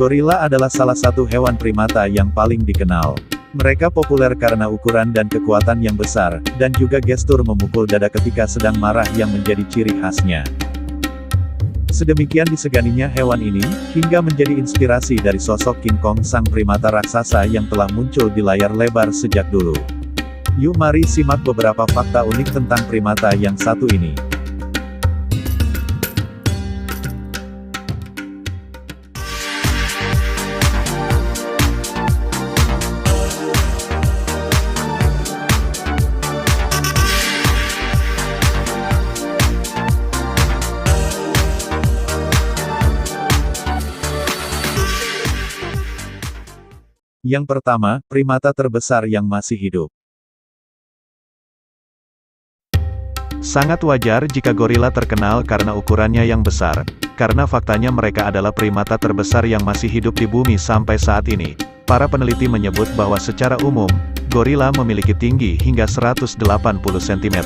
Gorila adalah salah satu hewan primata yang paling dikenal. Mereka populer karena ukuran dan kekuatan yang besar, dan juga gestur memukul dada ketika sedang marah yang menjadi ciri khasnya. Sedemikian diseganinya hewan ini, hingga menjadi inspirasi dari sosok King Kong sang primata raksasa yang telah muncul di layar lebar sejak dulu. Yuk mari simak beberapa fakta unik tentang primata yang satu ini. Yang pertama, primata terbesar yang masih hidup. Sangat wajar jika gorila terkenal karena ukurannya yang besar, karena faktanya mereka adalah primata terbesar yang masih hidup di bumi sampai saat ini. Para peneliti menyebut bahwa secara umum, gorila memiliki tinggi hingga 180 cm.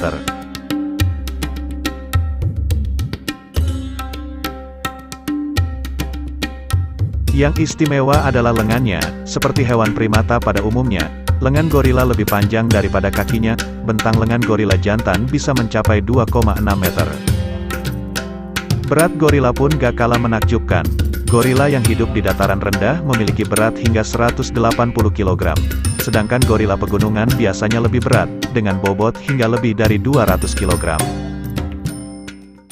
Yang istimewa adalah lengannya. Seperti hewan primata pada umumnya, lengan gorila lebih panjang daripada kakinya. Bentang lengan gorila jantan bisa mencapai 2,6 meter. Berat gorila pun gak kalah menakjubkan. Gorila yang hidup di dataran rendah memiliki berat hingga 180 kg. Sedangkan gorila pegunungan biasanya lebih berat, dengan bobot hingga lebih dari 200 kg.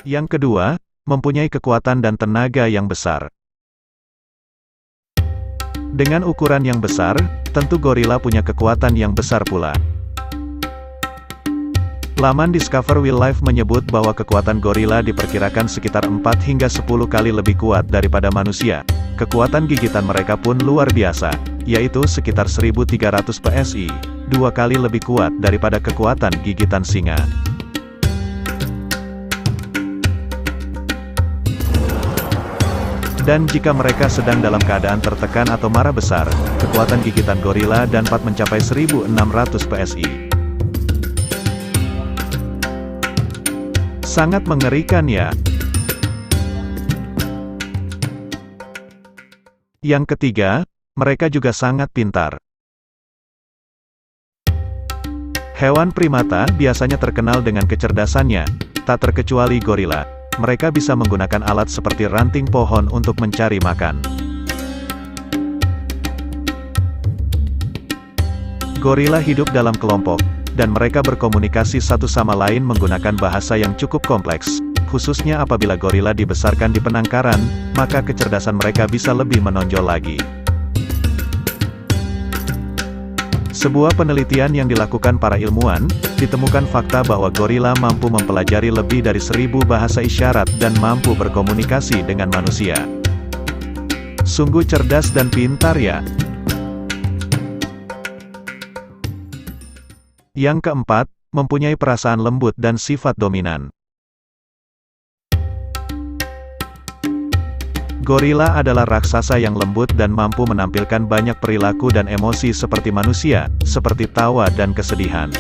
Yang kedua, mempunyai kekuatan dan tenaga yang besar. Dengan ukuran yang besar, tentu gorila punya kekuatan yang besar pula. Laman Discover Wildlife menyebut bahwa kekuatan gorila diperkirakan sekitar 4 hingga 10 kali lebih kuat daripada manusia. Kekuatan gigitan mereka pun luar biasa, yaitu sekitar 1300 PSI, 2 kali lebih kuat daripada kekuatan gigitan singa. Dan jika mereka sedang dalam keadaan tertekan atau marah besar, kekuatan gigitan gorila dapat mencapai 1600 PSI. Sangat mengerikan ya. Yang ketiga, mereka juga sangat pintar. Hewan primata biasanya terkenal dengan kecerdasannya, tak terkecuali gorila. Mereka bisa menggunakan alat seperti ranting pohon untuk mencari makan. Gorila hidup dalam kelompok, dan mereka berkomunikasi satu sama lain menggunakan bahasa yang cukup kompleks. Khususnya apabila gorila dibesarkan di penangkaran, maka kecerdasan mereka bisa lebih menonjol lagi. Sebuah penelitian yang dilakukan para ilmuwan, ditemukan fakta bahwa gorila mampu mempelajari lebih dari 1000 bahasa isyarat dan mampu berkomunikasi dengan manusia. Sungguh cerdas dan pintar ya. Yang keempat, mempunyai perasaan lembut dan sifat dominan. Gorila adalah raksasa yang lembut dan mampu menampilkan banyak perilaku dan emosi seperti manusia, seperti tawa dan kesedihan.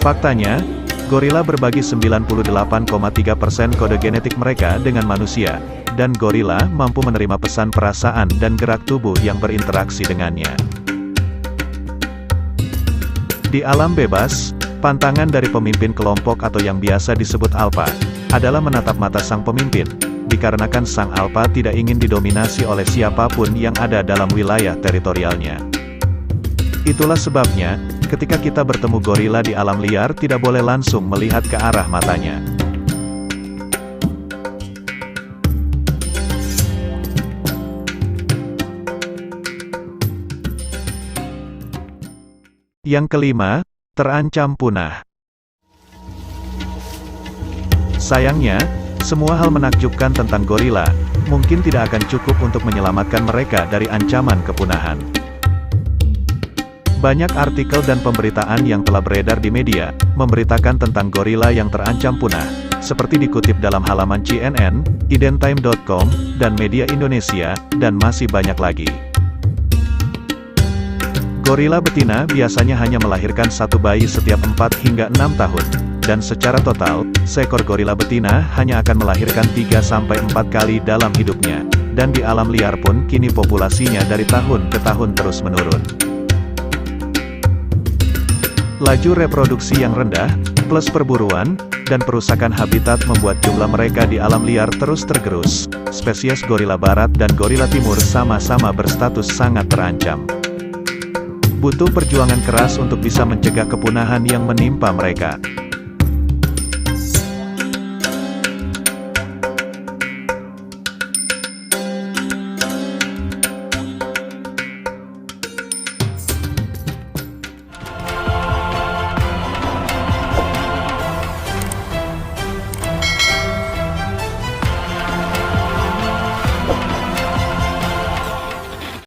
Faktanya, gorila berbagi 98,3% kode genetik mereka dengan manusia, dan gorila mampu menerima pesan perasaan dan gerak tubuh yang berinteraksi dengannya. Di alam bebas, pantangan dari pemimpin kelompok atau yang biasa disebut alfa, adalah menatap mata sang pemimpin, dikarenakan sang alfa tidak ingin didominasi oleh siapapun yang ada dalam wilayah teritorialnya. Itulah sebabnya, ketika kita bertemu gorila di alam liar tidak boleh langsung melihat ke arah matanya. Yang kelima, terancam punah. Sayangnya, semua hal menakjubkan tentang gorila, mungkin tidak akan cukup untuk menyelamatkan mereka dari ancaman kepunahan. Banyak artikel dan pemberitaan yang telah beredar di media, memberitakan tentang gorila yang terancam punah, seperti dikutip dalam halaman CNN, identime.com, dan media Indonesia, dan masih banyak lagi. Gorila betina biasanya hanya melahirkan satu bayi setiap 4 hingga 6 tahun. Dan secara total, seekor gorila betina hanya akan melahirkan 3-4 kali dalam hidupnya. Dan di alam liar pun kini populasinya dari tahun ke tahun terus menurun. Laju reproduksi yang rendah, plus perburuan, dan perusakan habitat membuat jumlah mereka di alam liar terus tergerus. Spesies gorila barat dan gorila timur sama-sama berstatus sangat terancam. Butuh perjuangan keras untuk bisa mencegah kepunahan yang menimpa mereka.